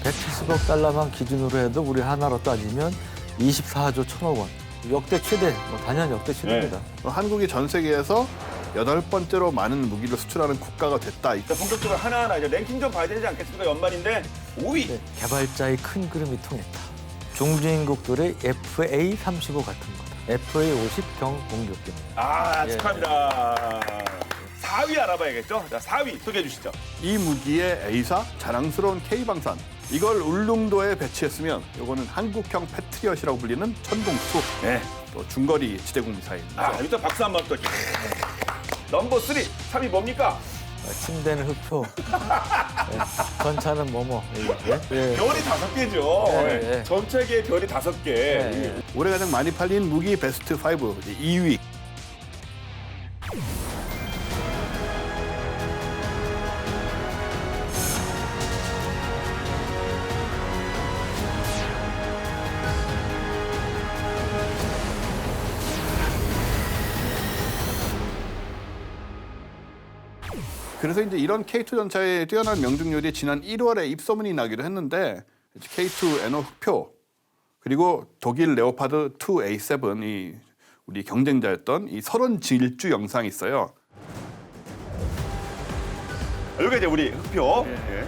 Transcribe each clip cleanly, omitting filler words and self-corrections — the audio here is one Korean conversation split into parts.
170억 달러만 기준으로 해도 우리 하나로 따지면 24조 1천억 원. 역대 최대, 단연 역대 최대입니다. 한국이 전 세계에서 8번째로 많은 무기를 수출하는 국가가 됐다. 본격적으로 하나하나 이제 랭킹 좀 봐야 되지 않겠습니까? 연말인데 5위. 네, 개발자의 큰 그림이 통했다. 종주인국들의 FA-35 같은 거다. FA-50 경공격기입니다. 아, 예. 축하합니다. 4위 알아봐야겠죠? 자, 4위 소개해 주시죠. 이 무기의 A사 자랑스러운 K방산. 이걸 울릉도에 배치했으면 이거는 한국형 패트리엇이라고 불리는 천공투. 네. 또 중거리 지대공 미사일. 아, 여기서 박수 한번 또. 넘버 3. 3위 뭡니까? 침대는 흑표, 전차는 뭐뭐. 예. 별이 5개죠. 네, 네. 전체계의 별이 5개. 네. 올해 가장 많이 팔린 무기 베스트 5 2위. 그래서 이제 이런 K2 전차의 뛰어난 명중률이 지난 1월에 입소문이 나기로 했는데 K2 에너 흑표 그리고 독일 레오파드 2A7 이 우리 경쟁자였던 이 설원 질주 영상이 있어요. 여기가 이제 우리 흑표. 예.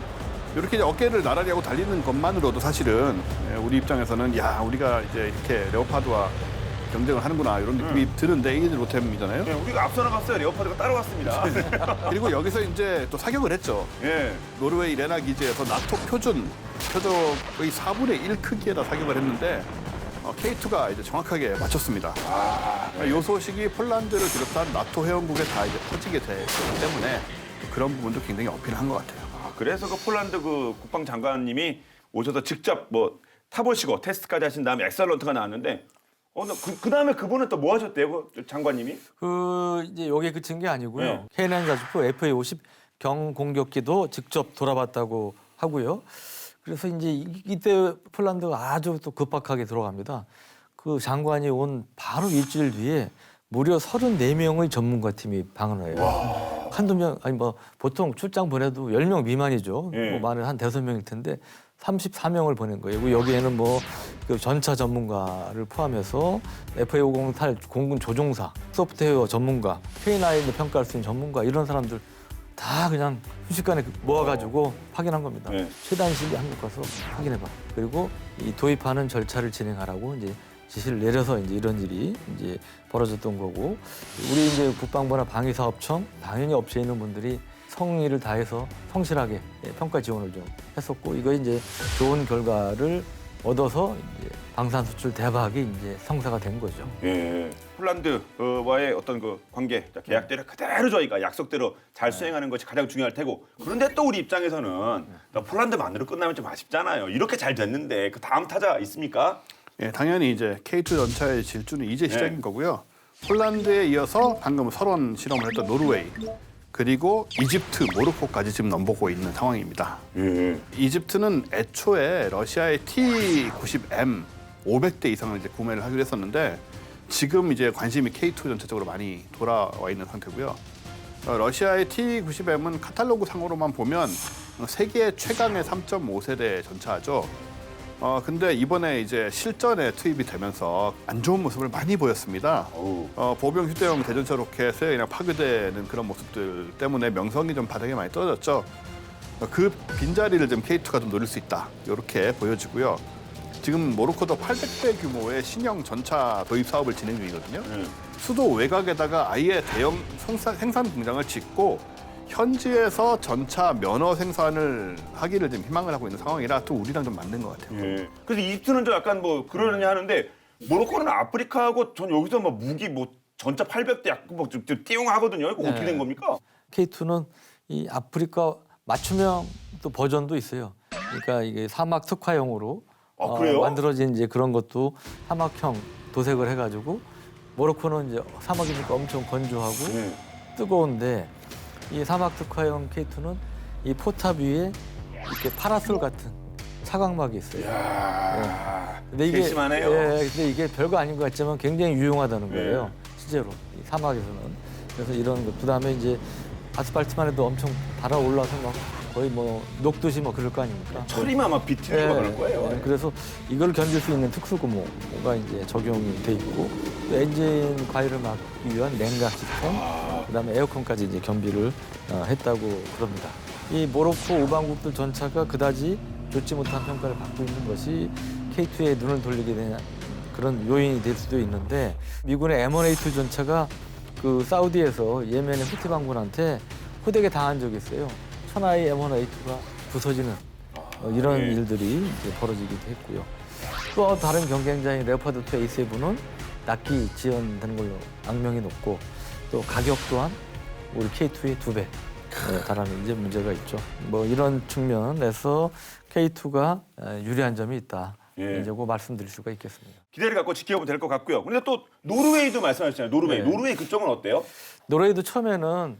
이렇게 이제 어깨를 나란히 하고 달리는 것만으로도 사실은 우리 입장에서는 야 우리가 이제 이렇게 레오파드와 경쟁을 하는구나 이런 느낌이 드는데 이게 로템이잖아요. 네, 우리가 앞서 나갔어요. 레오파드가 따라갔습니다. 그리고 여기서 이제 또 사격을 했죠. 예. 노르웨이 레나 기지에서 나토 표적의 4분의 1 크기에다 사격을 했는데 K2가 이제 정확하게 맞췄습니다. 이 소식이 폴란드를 비롯한 나토 회원국에 다 이제 퍼지게 되기 때문에 그런 부분도 굉장히 어필한 것 같아요. 아, 그래서 그 폴란드 그 국방장관님이 오셔서 직접 뭐 타보시고 테스트까지 하신 다음에 엑설런트가 나왔는데 그 다음에 그분은 또 뭐 하셨대요, 그 장관님이? 이제 여기에 그친 게 아니고요. 네. K9 FA-50 경공격기도 직접 돌아봤다고 하고요. 그래서 이제 이때 폴란드가 아주 또 급박하게 들어갑니다. 그 장관이 온 바로 일주일 뒤에 무려 34명의 전문가 팀이 방문을 해요. 한두 명, 아니 뭐 보통 출장 보내도 10명 미만이죠. 예. 뭐 많은 한 5명일 텐데 34명을 보낸 거예요. 그리고 여기에는 뭐 그 전차 전문가를 포함해서 FA-50 탈 공군 조종사, 소프트웨어 전문가, K9을 평가할 수 있는 전문가 이런 사람들 다 그냥 순식간에 모아가지고 확인한 겁니다. 네. 최단 시기 한국 가서 확인해봐. 그리고 이 도입하는 절차를 진행하라고 이제 지시를 내려서 이제 이런 일이 이제 벌어졌던 거고 우리 이제 국방부나 방위사업청 당연히 업체에 있는 분들이 성의를 다해서 성실하게 평가 지원을 좀 했었고 이거 이제 좋은 결과를 얻어서 이제 방산 수출 대박이 이제 성사가 된 거죠. 예. 폴란드와의 어떤 그 관계, 계약대로 그대로 저희가 약속대로 잘 수행하는 것이 가장 중요할 테고 그런데 또 우리 입장에서는 폴란드만으로 끝나면 좀 아쉽잖아요. 이렇게 잘 됐는데 그 다음 타자 있습니까? 예, 당연히 이제 K2 전차의 질주는 이제 시작인 거고요. 폴란드에 이어서 방금 설원 실험을 했던 노르웨이 그리고 이집트, 모로코까지 지금 넘보고 있는 상황입니다. 예. 이집트는 애초에 러시아의 T-90M 500대 이상을 이제 구매를 하기로 했었는데 지금 이제 관심이 K2 전체 쪽으로 많이 돌아와 있는 상태고요. 러시아의 T-90M은 카탈로그 상으로만 보면 세계 최강의 3.5세대 전차죠. 근데 이번에 이제 실전에 투입이 되면서 안 좋은 모습을 많이 보였습니다. 보병 휴대용 대전차 로켓에 그냥 파괴되는 그런 모습들 때문에 명성이 좀 바닥에 많이 떨어졌죠. 그 빈자리를 좀 K2가 좀 노릴 수 있다. 이렇게 보여지고요. 지금 모로코도 800대 규모의 신형 전차 도입 사업을 진행 중이거든요. 수도 외곽에다가 아예 대형 생산 공장을 짓고 현지에서 전차 면허 생산을 하기를 지금 희망을 하고 있는 상황이라 또 우리랑 좀 맞는 것 같아요. 예. 그래서 이집트는 좀 약간 뭐 그러느냐 하는데 모로코는 아프리카하고 전 여기서 뭐 무기 뭐 전차 800대 약간 뭐좀 띄용하거든요. 이거 어떻게 된 겁니까? K2는 이 아프리카 맞춤형 또 버전도 있어요. 그러니까 이게 사막 특화형으로 그래요? 만들어진 이제 그런 것도 사막형 도색을 해가지고 모로코는 이제 사막이니까 엄청 건조하고 네. 뜨거운데 이 사막 특화형 K2는 이 포탑 위에 이렇게 파라솔 같은 차광막이 있어요. 근데 이게 괘씸하네요. 근데 이게 별거 아닌 것 같지만 굉장히 유용하다는 거예요. 실제로 이 사막에서는. 그래서 이런 것 그다음에 이제 아스팔트만 해도 엄청 달아올라서 막 거의 뭐 녹듯이 뭐 그럴 거 아닙니까? 철이면 아마 비틀리고 그럴 거예요. 네, 그래서 이걸 견딜 수 있는 특수 구모가 이제 적용이 돼 있고 또 엔진 과열을 막기 위한 냉각 시스템, 그다음에 에어컨까지 이제 겸비를 했다고 그럽니다. 이 모로코 우방국들 전차가 그다지 좋지 못한 평가를 받고 있는 것이 K2에 눈을 돌리게 되는 그런 요인이 될 수도 있는데 미군의 M1A2 전차가 그 사우디에서 예멘의 후티 방군한테 호되게 당한 적이 있어요. 천하의 M1A2가 부서지는 이런 네. 일들이 이제 벌어지기도 했고요. 또 다른 경쟁자인 레오파드 2 A7은 납기 지연되는 걸로 악명이 높고 또 가격 또한 우리 K2의 2배 달하는 이제 문제가 있죠. 뭐 이런 측면에서 K2가 유리한 점이 있다. 예. 이제 그 말씀드릴 수가 있겠습니다. 기대를 갖고 지켜보면 될 것 같고요. 근데 또 노르웨이도 말씀하셨잖아요. 노르웨이. 네. 노르웨이 그쪽은 어때요? 노르웨이도 처음에는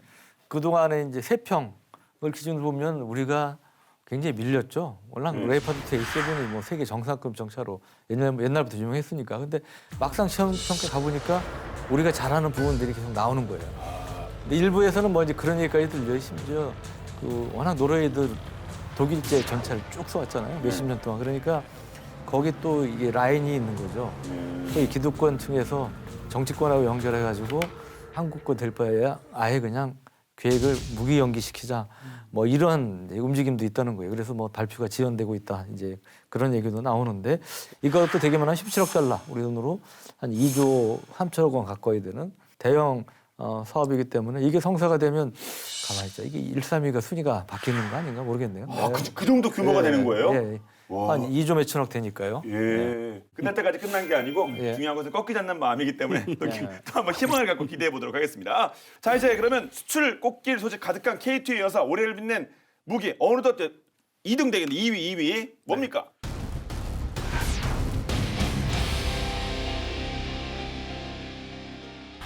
그동안에 이제 세평을 기준으로 보면 우리가 굉장히 밀렸죠. 워낙 레이파드 A7이 뭐 세계 정상급 정차로 옛날부터 유명했으니까. 근데 막상 시험 평가 가보니까 우리가 잘하는 부분들이 계속 나오는 거예요. 근데 일부에서는 뭐 이제 그런 얘기까지 들려요. 심지어 그 워낙 노르웨이들 독일제 전차를 쭉 써왔잖아요. 몇십 년 동안. 그러니까 거기 또 이게 라인이 있는 거죠. 또 이 기득권층에서 정치권하고 연결해가지고 한국 거 될 바에야 아예 그냥 계획을 무기 연기시키자 뭐 이런 움직임도 있다는 거예요. 그래서 뭐 발표가 지연되고 있다 이제 그런 얘기도 나오는데 이것도 되게만 한 17억 달러 우리 돈으로 한 2조 3천억 원 가까이 되는 대형 사업이기 때문에 이게 성사가 되면 가만히 있자 이게 132가 순위가 바뀌는 거 아닌가 모르겠네요. 아, 그 정도 규모가 되는 거예요? 예. 와. 한 2조 몇천억 되니까요. 예. 끝날 때까지 끝난 게 아니고 예. 중요한 것은 꺾이지 않는 마음이기 때문에 또, 예. 또 한번 희망을 갖고 기대해 보도록 하겠습니다. 자 이제 그러면 수출 꽃길 소식 가득한 K2에 이어서 올해를 빛낸 무기 어느덧 2등 되겠네. 2위 뭡니까?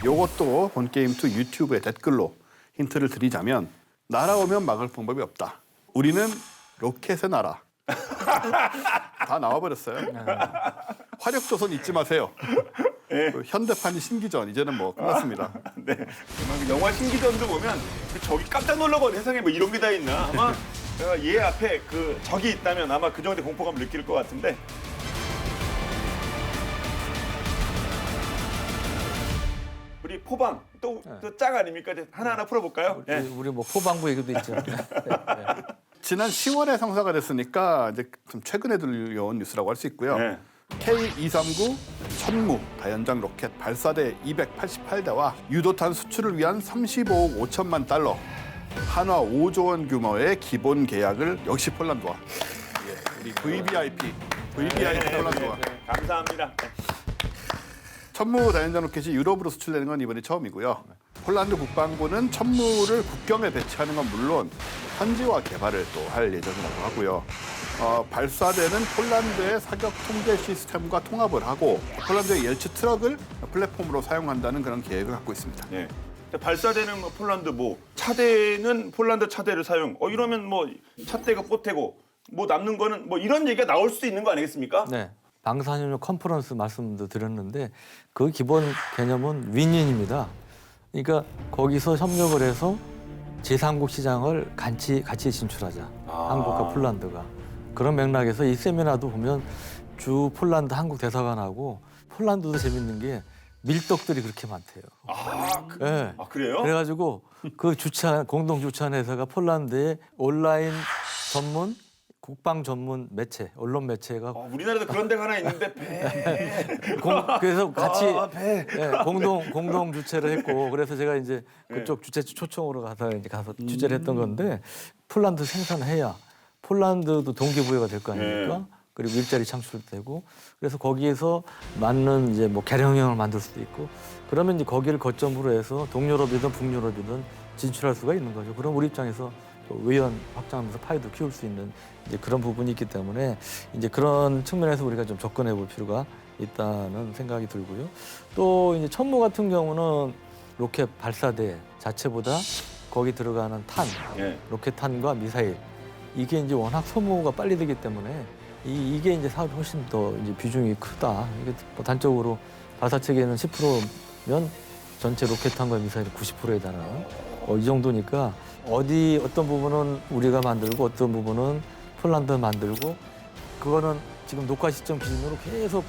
요것도 본게임2 유튜브에 댓글로 힌트를 드리자면 날아오면 막을 방법이 없다. 우리는 로켓의 나라. 다 나와버렸어요. 화력조선 잊지 마세요. 그 현대판이 신기전 이제는 뭐 끝났습니다. 네. 정말 그 영화 신기전도 보면 그 적이 깜짝 놀라거든요. 세상에 뭐 이런 게 다 있나. 아마 얘 앞에 그 적이 있다면 아마 그 정도의 공포감을 느낄 것 같은데. 우리 포방 또 짝 아닙니까? 이제 하나하나 풀어볼까요? 예. 우리 뭐 포방부 얘기도 있죠. 네. 지난 10월에 성사가 됐으니까 이제 좀 최근에 들려온 뉴스라고 할 수 있고요. 네. K239 천무 다연장 로켓 발사대 288대와 유도탄 수출을 위한 35억 5천만 달러 한화 5조 원 규모의 기본 계약을 역시 폴란드와 우리 VVIP 폴란드와 감사합니다. 천무 다연장 로켓이 유럽으로 수출되는 건 이번이 처음이고요. 폴란드 국방부는 천무를 국경에 배치하는 건 물론 현지화 개발을 또 할 예정이라고 하고요. 발사대는 폴란드의 사격 통제 시스템과 통합을 하고 폴란드의 열차 트럭을 플랫폼으로 사용한다는 그런 계획을 갖고 있습니다. 네. 발사대는 뭐 폴란드 뭐 차대는 폴란드 차대를 사용. 이러면 뭐 차대가 뽀태고 뭐 남는 거는 뭐 이런 얘기가 나올 수도 있는 거 아니겠습니까? 네. 방사능력 컨퍼런스 말씀도 드렸는데 그 기본 개념은 윈윈입니다. 그러니까 거기서 협력을 해서 제3국 시장을 같이 진출하자. 한국과 폴란드가. 그런 맥락에서 이 세미나도 보면 주 폴란드 한국 대사관하고 폴란드도 재밌는 게 밀떡들이 그렇게 많대요. 네. 그래요? 그래가지고 그 공동 주최한 회사가 폴란드의 온라인 전문 국방 전문 매체, 언론 매체가 우리나라도 그런 데가 하나 있는데 그래서 같이 배. 예, 공동 주최를 했고 그래서 제가 이제 그쪽 주최 초청으로 가서 주최를 했던 건데 폴란드 생산해야 폴란드도 동기부여가 될 거 아닙니까? 그리고 일자리 창출되고 그래서 거기에서 맞는 이제 뭐 개량형을 만들 수도 있고 그러면 이제 거기를 거점으로 해서 동유럽이든 북유럽이든 진출할 수가 있는 거죠. 그럼 우리 입장에서 의원 확장하면서 파이도 키울 수 있는 이제 그런 부분이 있기 때문에 이제 그런 측면에서 우리가 좀 접근해 볼 필요가 있다는 생각이 들고요. 또 이제 천무 같은 경우는 로켓 발사대 자체보다 거기 들어가는 탄, 로켓탄과 미사일 이게 이제 워낙 소모가 빨리 되기 때문에 이게 이제 사업이 훨씬 더 이제 비중이 크다. 이게 뭐 단적으로 발사 체계는 10%면 전체 로켓탄과 미사일 90%에 달하는 이 정도니까 어떤 부분은 우리가 만들고 어떤 부분은 폴란드 만들고 그거는 지금 녹화 시점 기준으로 계속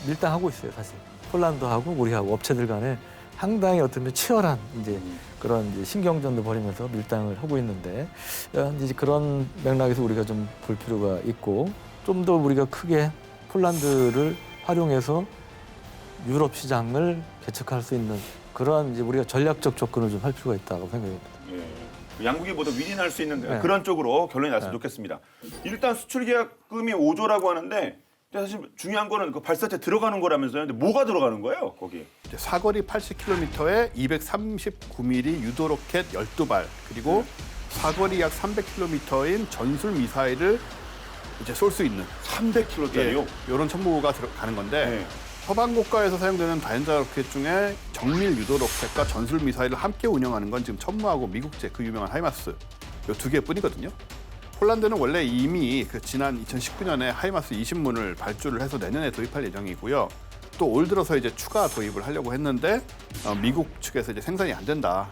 밀당하고 있어요, 사실. 폴란드하고 우리하고 업체들 간에 상당히 어떤 치열한 이제 그런 이제 신경전도 벌이면서 밀당을 하고 있는데 이제 그런 맥락에서 우리가 좀 볼 필요가 있고 좀 더 우리가 크게 폴란드를 활용해서 유럽 시장을 개척할 수 있는 그런 이제 우리가 전략적 접근을 좀 할 필요가 있다고 생각합니다. 예. 양국이 모두 윈윈할 수 있는 네. 그런 쪽으로 결론이 났으면 좋겠습니다. 일단 수출 계약금이 5조라고 하는데 근데 사실 중요한 거는 그 발사체 들어가는 거라면서요. 근데 뭐가 들어가는 거예요, 거기? 이제 사거리 80km에 239mm 유도 로켓 12발 그리고 사거리 약 300km인 전술 미사일을 이제 쏠 수 있는 300km짜리요? 이런 첨부가 들어가는 건데 네. 서방 국가에서 사용되는 다연자 로켓 중에 정밀 유도 로켓과 전술 미사일을 함께 운영하는 건 지금 첨무하고 미국제 그 유명한 하이마스 이 두 개뿐이거든요. 폴란드는 원래 이미 그 지난 2019년에 하이마스 20문을 발주를 해서 내년에 도입할 예정이고요. 또 올 들어서 이제 추가 도입을 하려고 했는데 미국 측에서 이제 생산이 안 된다.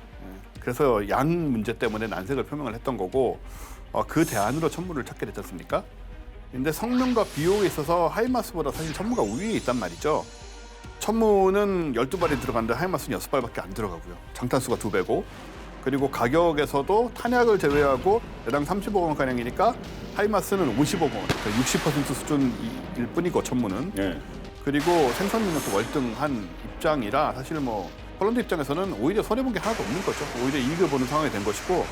그래서 양 문제 때문에 난색을 표명을 했던 거고 그 대안으로 첨부를 찾게 됐지 않습니까? 근데 성능과 비용에 있어서 하이마스보다 사실 첨무가 우위에 있단 말이죠. 첨무는 12발이 들어가는데 하이마스는 6발밖에 안 들어가고요. 장탄수가 2배고 그리고 가격에서도 탄약을 제외하고 대당 35억 원가량이니까 하이마스는 55억 원, 그러니까 60% 수준일 뿐이고 첨무는. 예. 그리고 생산 능력도 월등한 입장이라 사실 뭐 폴란드 입장에서는 오히려 손해본 게 하나도 없는 거죠. 오히려 이익을 보는 상황이 된 것이고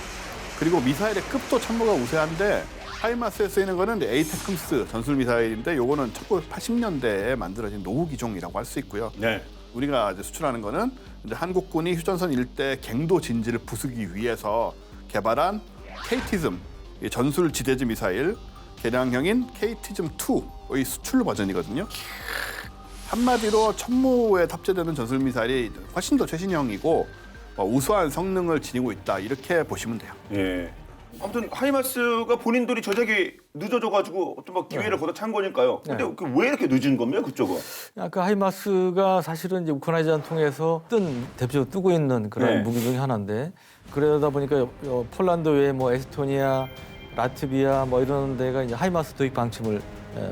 그리고 미사일의 급도 첨무가 우세한데 하이마스에 쓰이는 거는 에이테크스 전술 미사일인데 요거는 1980년대에 만들어진 노후 기종이라고 할 수 있고요. 네. 우리가 이제 수출하는 거는 이제 한국군이 휴전선 일대 갱도 진지를 부수기 위해서 개발한 KT즘 전술 지대지 미사일 개량형인 KT즘2의 수출 버전이거든요. 한마디로 첨무에 탑재되는 전술 미사일이 훨씬 더 최신형이고 우수한 성능을 지니고 있다 이렇게 보시면 돼요. 예. 아무튼 하이마스가 본인들이 제작이 늦어져가지고 어떤 막 기회를 걷어찬 거니까요. 근데 왜 이렇게 늦은 겁니까 그쪽은? 아까 하이마스가 사실은 이제 우크라이나전 통해서 대표적으로 뜨고 있는 그런 네. 무기 중에 하나인데 그러다 보니까 폴란드 외에 뭐 에스토니아, 라트비아 뭐 이런 데가 이제 하이마스 도입 방침을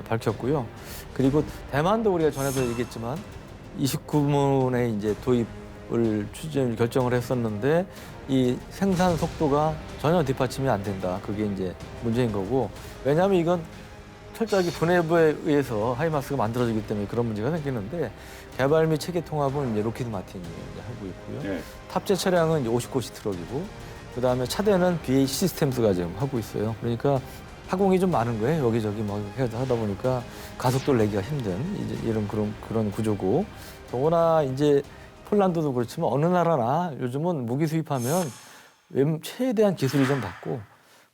밝혔고요. 그리고 대만도 우리가 전에도 얘기했지만 29문에 이제 도입을 결정을 했었는데 이 생산 속도가 전혀 뒷받침이 안 된다. 그게 이제 문제인 거고. 왜냐하면 이건 철저하게 분해부에 의해서 하이마스가 만들어지기 때문에 그런 문제가 생기는데 개발 및 체계 통합은 이제 로키드 마틴이 이제 하고 있고요. 예. 탑재 차량은 이제 50고시 트럭이고 그다음에 차대는 BA 시스템스가 지금 하고 있어요. 그러니까 하공이 좀 많은 거예요. 여기저기 막 하다 보니까 가속도를 내기가 힘든 이제 이런 그런 구조고 더구나 이제 폴란드도 그렇지만 어느 나라나 요즘은 무기 수입하면 최대한 기술이 좀 받고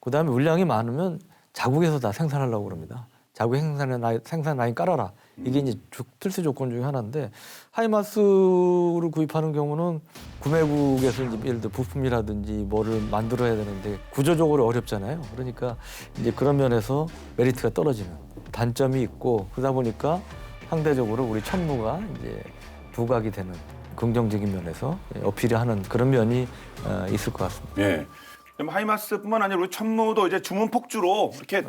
그다음에 물량이 많으면 자국에서 다 생산하려고 그럽니다. 자국 생산 라인 깔아라. 이게 이제 필수 조건 중에 하나인데 하이마스를 구입하는 경우는 구매국에서 이제 예를 들어 부품이라든지 뭐를 만들어야 되는데 구조적으로 어렵잖아요. 그러니까 이제 그런 면에서 메리트가 떨어지는 단점이 있고 그러다 보니까 상대적으로 우리 첨무가 이제 부각이 되는 긍정적인 면에서 어필을 하는 그런 면이 있을 것 같습니다. 예. 하이마스뿐만 아니라 우리 첨무도 이제 주문 폭주로 이렇게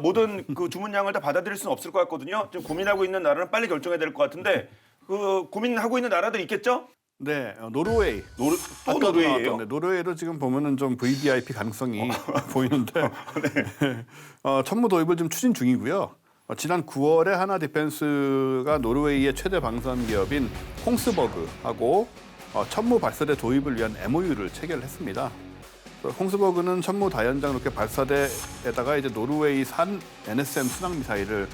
모든 그 주문량을 다 받아들일 수는 없을 것 같거든요. 지금 고민하고 있는 나라는 빨리 결정해야 될 것 같은데 그 고민하고 있는 나라들 있겠죠? 네, 노르웨이. 또 아까도 노르웨이예요? 나왔던데 노르웨이도 지금 보면은 좀 VVIP 가능성이 보이는데 첨무 도입을 좀 추진 중이고요. 지난 9월에 하나 디펜스가 노르웨이의 최대 방산 기업인 콩스버그하고 첨무 발사대 도입을 위한 MOU를 체결했습니다. 콩스버그는 첨무 다연장 로켓 발사대에다가 이제 노르웨이산 NSM 순항 미사일을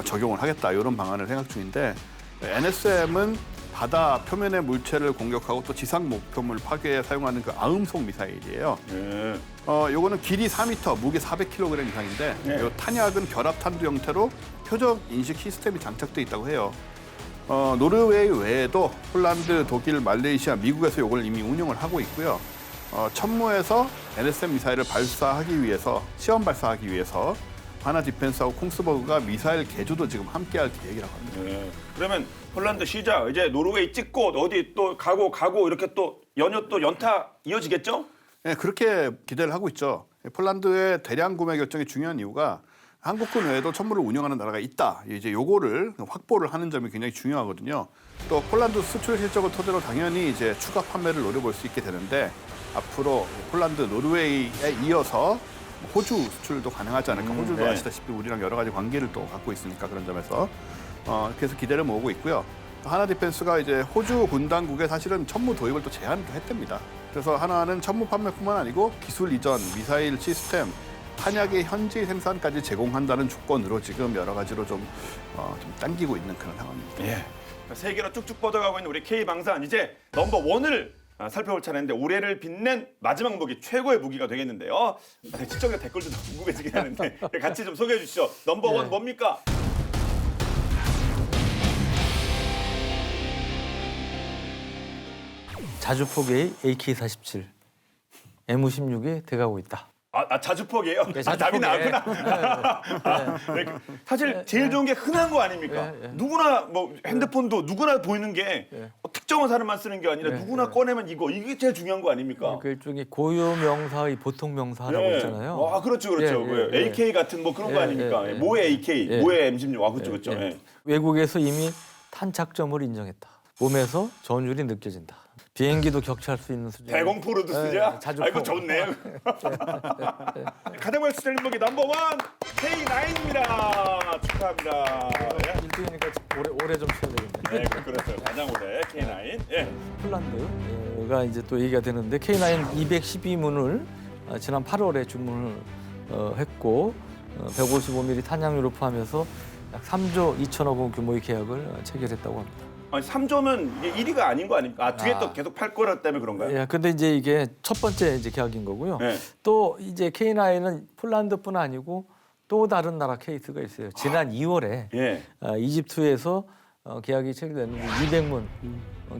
적용을 하겠다 이런 방안을 생각 중인데 NSM은 바다 표면의 물체를 공격하고 또 지상 목표물 파괴에 사용하는 그 아음속 미사일이에요. 예. 요거는 길이 4m, 무게 400kg 이상인데 네. 요 탄약은 결합 탄두 형태로 표적 인식 시스템이 장착돼 있다고 해요. 노르웨이 외에도 폴란드, 독일, 말레이시아, 미국에서 요걸 이미 운용을 하고 있고요. 첨무에서 NSM 미사일을 발사하기 위해서 시험 발사하기 위해서 하나 디펜스하고 콩스버그가 미사일 개조도 지금 함께할 계획이라고 합니다. 예. 그러면 폴란드 시작 이제 노르웨이 찍고 어디 또 가고 이렇게 또 연타 이어지겠죠? 네, 그렇게 기대를 하고 있죠. 폴란드의 대량 구매 결정이 중요한 이유가 한국군 외에도 천무를 운영하는 나라가 있다. 이제 요거를 확보를 하는 점이 굉장히 중요하거든요. 또 폴란드 수출 실적을 토대로 당연히 이제 추가 판매를 노려볼 수 있게 되는데 앞으로 폴란드, 노르웨이에 이어서 호주 수출도 가능하지 않을까. 호주도 네. 아시다시피 우리랑 여러 가지 관계를 또 갖고 있으니까 그런 점에서 그래서 기대를 모으고 있고요. 하나 디펜스가 이제 호주 군 당국에 사실은 천무 도입을 또 제안도 했답니다. 그래서 하나는 천무 판매뿐만 아니고 기술 이전, 미사일 시스템, 탄약의 현지 생산까지 제공한다는 조건으로 지금 여러 가지로 좀 당기고 있는 그런 상황입니다. 예. 세계로 쭉쭉 뻗어가고 있는 우리 K방산 이제 넘버 원을 살펴볼 차례인데 올해를 빛낸 마지막 무기 최고의 무기가 되겠는데요. 시청자 댓글도 좀 궁금해지긴 하는데 같이 좀 소개해 주시죠. 넘버 원 뭡니까? 자주포계의 AK-47, M16이 돼가고 있다. 자주포기예요? 네, 답이 자주포기. 나왔구나. 네, 사실 제일 좋은 게 흔한 거 아닙니까? 누구나 뭐 핸드폰도 누구나 보이는 게 특정한 사람만 쓰는 게 아니라 누구나 꺼내면 이게 제일 중요한 거 아닙니까? 그 일종의 고유 명사의 보통 명사라고 있잖아요. 아, 그렇죠, 그렇죠. AK 같은 뭐 그런 거 아닙니까? 뭐의 AK, 뭐의 M16, 그렇죠, 그렇죠. 예. 외국에서 이미 탄착점을 인정했다. 몸에서 전율이 느껴진다. 비행기도 격추할 수 있는 수준. 대공포로도 쓰냐? 자주포. 아이고 좋네요. 가장 많이 쓰는 무기 넘버 원 K9입니다. 축하합니다. 예. 1등이니까 오래 좀 쉬어야 되겠네. 네, 그렇죠. 가장 오래 K9. 예. 폴란드가 이제 또 얘기가 되는데 K9 212문을 지난 8월에 주문을 했고 155mm 탄약류를 포함해서 약 3조 2천억 원 규모의 계약을 체결했다고 합니다. 아니 3조면 이게 1위가 아닌 거 아닙니까? 뒤에 또 계속 팔 거라 때문에 그런가요? 예, 근데 이제 이게 첫 번째 이제 계약인 거고요. 네. 또 이제 K9은 폴란드뿐 아니고 또 다른 나라 케이스가 있어요. 지난 2월에 예. 이집트에서 계약이 체결됐는데 200문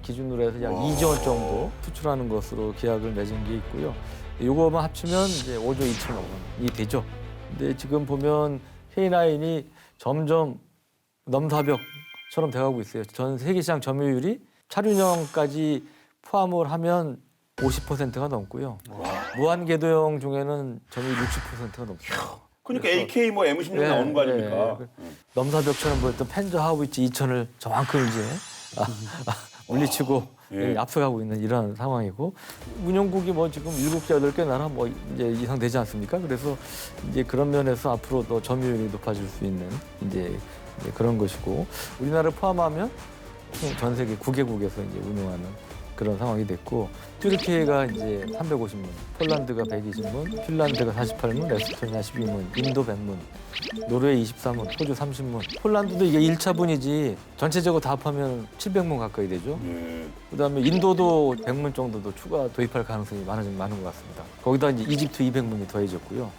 기준으로 해서 약 2조 원 정도 수출하는 것으로 계약을 맺은 게 있고요. 이거만 합치면 이제 5조 2천억 원이 되죠. 근데 지금 보면 K9이 점점 넘사벽처럼 돼가고 있어요. 전 세계 시장 점유율이 차륜형까지 포함을 하면 50%가 넘고요. 무한 궤도형 중에는 점유율 60%가 넘습니다. 그러니까 AK 뭐 M16 나오는 거 아닙니까? 넘사벽처럼 보였던 펜저 하우비츠 2000을 저만큼 이제 물리치고 앞서가고 있는 이런 상황이고 운영국이 뭐 지금 7개, 8개 나라 뭐 이제 이상 되지 않습니까? 그래서 이제 그런 면에서 앞으로 더 점유율이 높아질 수 있는 이제 그런 것이고 우리나라를 포함하면 전 세계 9개국에서 이제 운영하는 그런 상황이 됐고 튀르키예가 이제 350문, 폴란드가 120문, 핀란드가 48문, 에스토니아 12문, 인도 100문, 노르웨이 23문, 호주 30문. 폴란드도 이게 1차분이지 전체적으로 다 합하면 700문 가까이 되죠. 그다음에 인도도 100문 정도도 추가 도입할 가능성이 많은 것 같습니다. 거기다 이제 이집트 200문이 더해졌고요.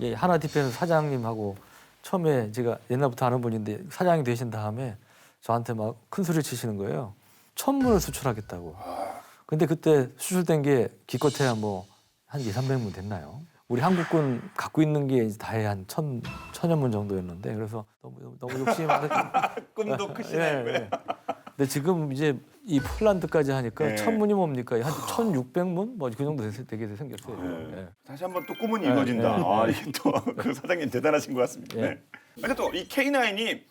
예, 하나 디펜스 사장님하고 처음에 제가 옛날부터 아는 분인데 사장이 되신 다음에 저한테 막 큰 소리 치시는 거예요. 1000문을 수출하겠다고. 근데 그때 수출된 게 기껏해야 뭐 한 200~300문 됐나요? 우리 한국군 갖고 있는 게 다해 한 1000여 문 정도였는데 그래서 너무 욕심이 많아. 꿈도 크시네. 예. 근데 지금 이제 이 폴란드까지 하니까 예. 1000문이 뭡니까? 한 1600문? 뭐 그 정도 되게 생겼어요. 예. 다시 한번 또 꿈은 이루어진다. 이게 또 그 사장님 대단하신 것 같습니다. 네. 근데 또 이 K9이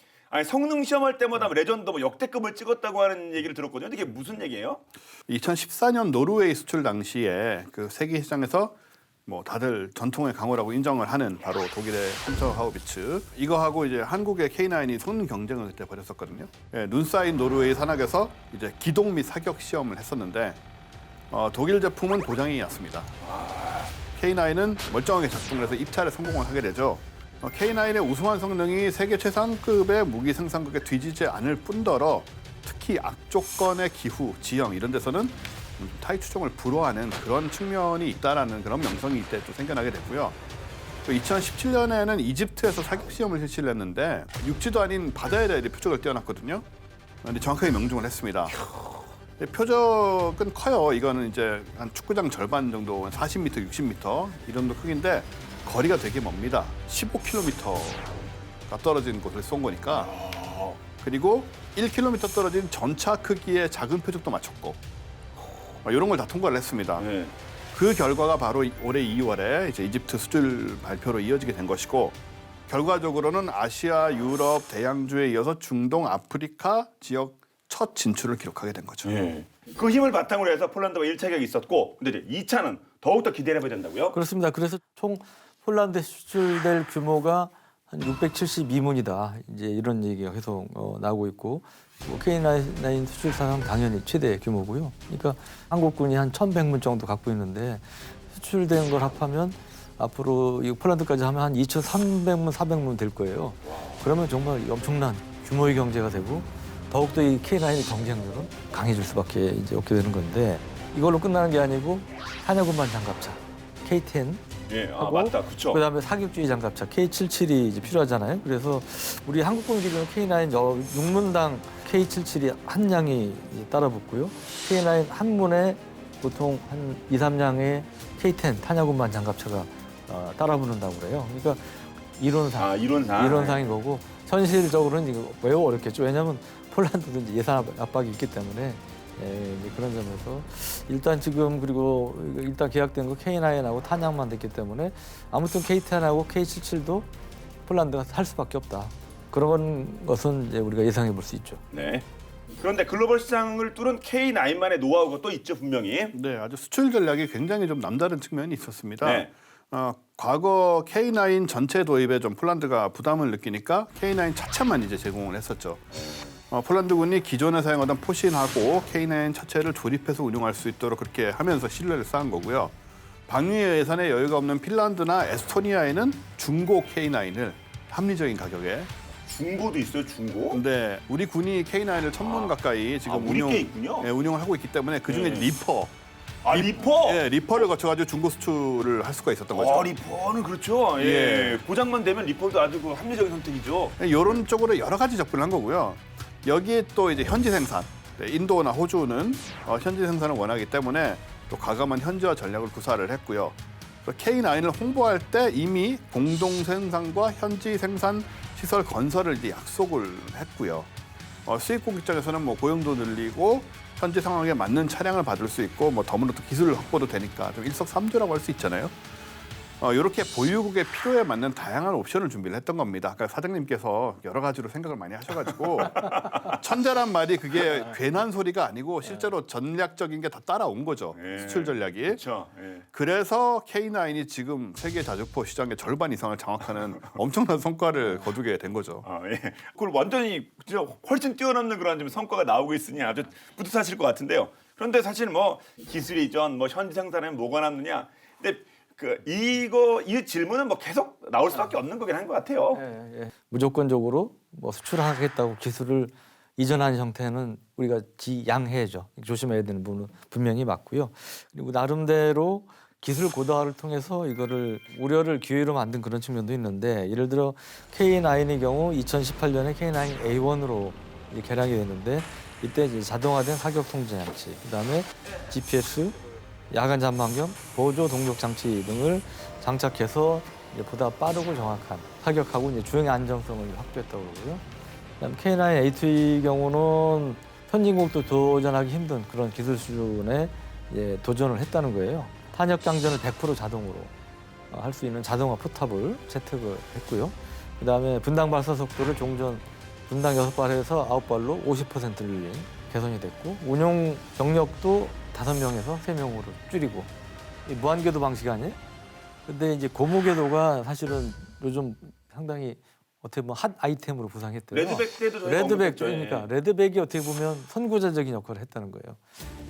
성능 시험할 때마다 레전드 뭐 역대급을 찍었다고 하는 얘기를 들었거든요. 근데 이게 무슨 얘기예요? 2014년 노르웨이 수출 당시에 그 세계 시장에서 뭐 다들 전통의 강호라고 인정을 하는 바로 독일의 펜처 하우비츠 이거하고 이제 한국의 K9이 손 경쟁을 그때 벌였었거든요. 예, 눈 쌓인 노르웨이 산악에서 이제 기동 및 사격 시험을 했었는데 독일 제품은 고장이 났습니다. K9은 멀쩡하게 작동을 해서 입찰에 성공을 하게 되죠. K9의 우수한 성능이 세계 최상급의 무기 생산국에 뒤지지 않을 뿐더러 특히 악조건의 기후, 지형 이런 데서는 타이 추종을 불허하는 그런 측면이 있다라는 그런 명성이 이때 또 생겨나게 됐고요. 또 2017년에는 이집트에서 사격 시험을 실시를 했는데 육지도 아닌 바다에다 표적을 띄워놨거든요. 근데 정확하게 명중을 했습니다. 표적은 커요. 이거는 이제 한 축구장 절반 정도, 40m, 60m 이 정도 크기인데 거리가 되게 멉니다. 15km가 떨어진 곳을 쏜 거니까. 그리고 1km 떨어진 전차 크기의 작은 표적도 맞췄고 이런 걸 다 통과를 했습니다. 네. 그 결과가 바로 올해 2월에 이제 이집트 수출 발표로 이어지게 된 것이고 결과적으로는 아시아, 유럽, 대양주에 이어서 중동, 아프리카 지역 첫 진출을 기록하게 된 거죠. 예. 그 힘을 바탕으로 해서 폴란드와 1차 계약이 있었고 근데 이제 2차는 더욱더 기대를 해봐야 된다고요? 그렇습니다. 그래서 총 폴란드에 수출될 규모가 한 672문이다. 이제 이런 얘기가 계속 나오고 있고 K9 수출사상 당연히 최대 규모고요. 그러니까 한국군이 한 1,100문 정도 갖고 있는데 수출된 걸 합하면 앞으로 이 폴란드까지 하면 한 2,300문, 400문 될 거예요. 그러면 정말 엄청난 규모의 경제가 되고 더욱더 이 K9의 경쟁력은 강해질 수밖에 이제 없게 되는 건데 이걸로 끝나는 게 아니고 탄약운반 장갑차 K10 예, 아 하고 맞다, 그렇죠. 그다음에 사격주의 장갑차 K77이 이제 필요하잖아요. 그래서 우리 한국군 기준 K9 6문당 K77이 한 량이 이제 따라 붙고요. K9 한 문에 보통 한 2, 3량의 K10 탄약운반 장갑차가 따라 붙는다고 그래요. 그러니까 이론상인 거고 현실적으로는 이거 매우 어렵겠죠. 왜냐하면 폴란드도 이제 예산 압박이 있기 때문에 이제 그런 점에서 일단 지금 그리고 일단 계약된 거 K9하고 탄약만 됐기 때문에 아무튼 K10하고 K77도 폴란드가 할 수밖에 없다. 그런 것은 이제 우리가 예상해 볼 수 있죠. 네. 그런데 글로벌 시장을 뚫은 K9만의 노하우가 또 있죠, 분명히. 네, 아주 수출 전략이 굉장히 좀 남다른 측면이 있었습니다. 네. 과거 K9 전체 도입에 좀 폴란드가 부담을 느끼니까 K9 차체만 이제 제공을 했었죠. 폴란드군이 기존에 사용하던 포신하고 K9 차체를 조립해서 운용할 수 있도록 그렇게 하면서 신뢰를 쌓은 거고요. 방위 예산에 여유가 없는 핀란드나 에스토니아에는 중고 K9을 합리적인 가격에. 중고도 있어요, 중고? 근데 우리 군이 K9을 1,000문 가까이 지금 우리 게 있군요. 운용을 하고 있기 때문에 그중에 네. 리퍼. 리퍼? 예, 리퍼를 거쳐가지고 중고 수출을 할 수가 있었던 거죠. 리퍼는 그렇죠. 예. 예. 고장만 되면 리퍼도 아주 그 합리적인 선택이죠. 이런 쪽으로 여러 가지 접근을 한 거고요. 여기에 또 이제 현지 생산, 인도나 호주는 현지 생산을 원하기 때문에 또 과감한 현지화 전략을 구사를 했고요. K9을 홍보할 때 이미 공동 생산과 현지 생산 시설 건설을 이제 약속을 했고요. 수입국 입장에서는 뭐 고용도 늘리고 현지 상황에 맞는 차량을 받을 수 있고 뭐 더불어 또 기술 확보도 되니까 좀 일석삼조라고 할 수 있잖아요. 이렇게 보유국의 필요에 맞는 다양한 옵션을 준비를 했던 겁니다. 아까 사장님께서 여러 가지로 생각을 많이 하셔가지고 천재란 말이 그게 괜한 소리가 아니고 실제로 전략적인 게 다 따라온 거죠. 예. 수출 전략이. 그렇죠. 예. 그래서 K9이 지금 세계 자주포 시장의 절반 이상을 장악하는 엄청난 성과를 거두게 된 거죠. 예. 그걸 완전히 진짜 훨씬 뛰어넘는 그런 좀 성과가 나오고 있으니 아주 뿌듯하실 것 같은데요. 그런데 사실 뭐 기술 이전, 뭐 현지 생산에 뭐가 남느냐. 근데 이 질문은 뭐 계속 나올 수밖에 없는 거긴 한 것 같아요. 예. 무조건적으로 뭐 수출하겠다고 기술을 이전한 형태는 우리가 지양해야죠. 조심해야 되는 부분은 분명히 맞고요. 그리고 나름대로 기술 고도화를 통해서 이거를 우려를 기회로 만든 그런 측면도 있는데 예를 들어 K9의 경우 2018년에 K9A1으로 개량이 됐는데 이때 이제 자동화된 사격 통제 장치, 그다음에 GPS, 야간 잠방경, 보조 동력 장치 등을 장착해서 이제 보다 빠르고 정확한 사격하고 이제 주행의 안정성을 확보했다고 그러고요. 그다음 K9A2의 경우는 선진국도 도전하기 힘든 그런 기술 수준에 이제 도전을 했다는 거예요. 탄약 장전을 100% 자동으로 할 수 있는 자동화 포탑을 채택을 했고요. 그다음에 분당 발사 속도를 종전 분당 6발에서 9발로 50% 늘린 개선이 됐고 운용 병력도 5명에서 3명으로 줄이고 무한궤도 방식 아니에요? 근데 이제 고무궤도가 사실은 요즘 상당히 어떻게 보면 핫 아이템으로 부상했대요. 레드백 때도 저희가 레드백 언급했죠. 그러니까 레드백이 어떻게 보면 선구자적인 역할을 했다는 거예요.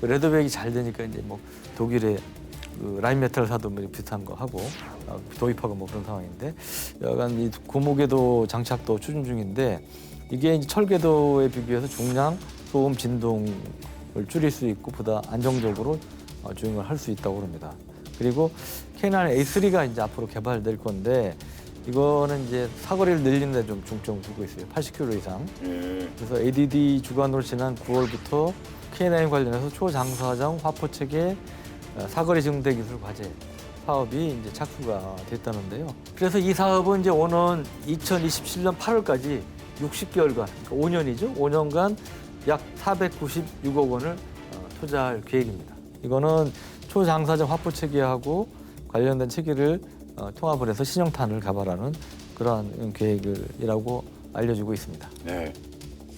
그 레드백이 잘 되니까 이제 뭐 독일의 그 라인메탈 사도 뭐 비슷한 거 하고 도입하고 뭐 그런 상황인데 여간 이 고무궤도 장착도 추진 중인데 이게 이제 철궤도에 비교해서 중량, 소음, 진동을 줄일 수 있고 보다 안정적으로 주행을 할 수 있다고 합니다. 그리고 K9A3가 이제 앞으로 개발될 건데 이거는 이제 사거리를 늘리는 데 좀 중점을 두고 있어요. 80km 이상. 그래서 ADD 주관으로 지난 9월부터 K9 관련해서 초장사정 화포체계 사거리 증대 기술 과제 사업이 이제 착수가 됐다는데요. 그래서 이 사업은 이제 오는 2027년 8월까지 60개월간, 그러니까 5년이죠. 5년간 약 496억 원을 투자할 계획입니다. 이거는 초장사정 확보 체계하고 관련된 체계를 통합을 해서 신형탄을 개발하는 그러한 계획이라고 알려지고 있습니다. 네.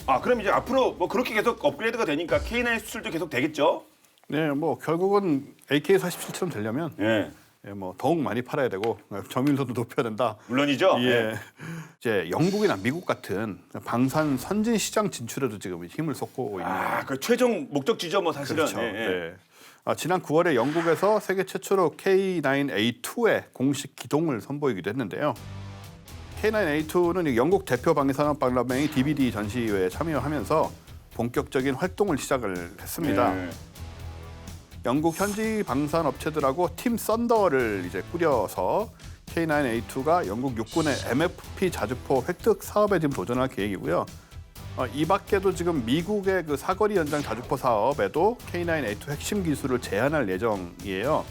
아 그럼 이제 앞으로 뭐 그렇게 계속 업그레이드가 되니까 K9 수출도 계속 되겠죠? 네, 뭐 결국은 AK-47처럼 되려면 네. 뭐 더욱 많이 팔아야 되고 점유율도 높여야 된다. 물론이죠. 예. 네. 이제 영국이나 미국 같은 방산 선진 시장 진출에도 지금 힘을 쏟고 있는. 그 최종 목적지죠, 뭐 사실은. 그렇죠. 예, 예. 네. 지난 9월에 영국에서 세계 최초로 K9A2의 공식 기동을 선보이기도 했는데요. K9A2는 영국 대표 방위산업박람회의 DVD 전시회에 참여하면서 본격적인 활동을 시작을 했습니다. 네. 영국 현지 방산 업체들하고 팀 썬더를 이제 꾸려서 K9A2가 영국 육군의 MFP 자주포 획득 사업에 지금 도전할 계획이고요. 이 밖에도 지금 미국의 그 사거리 연장 자주포 사업에도 K9A2 핵심 기술을 제한할 예정이에요.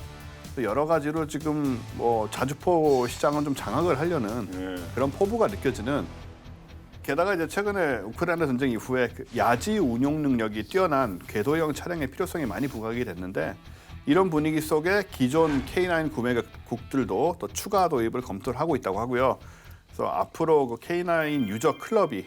여러 가지로 지금 뭐 자주포 시장은 좀 장악을 하려는 그런 포부가 느껴지는. 게다가 이제 최근에 우크라이나 전쟁 이후에 그 야지 운용 능력이 뛰어난 궤도형 차량의 필요성이 많이 부각이 됐는데 이런 분위기 속에 기존 K9 구매국들도 또 추가 도입을 검토를 하고 있다고 하고요. 그래서 앞으로 그 K9 유저 클럽이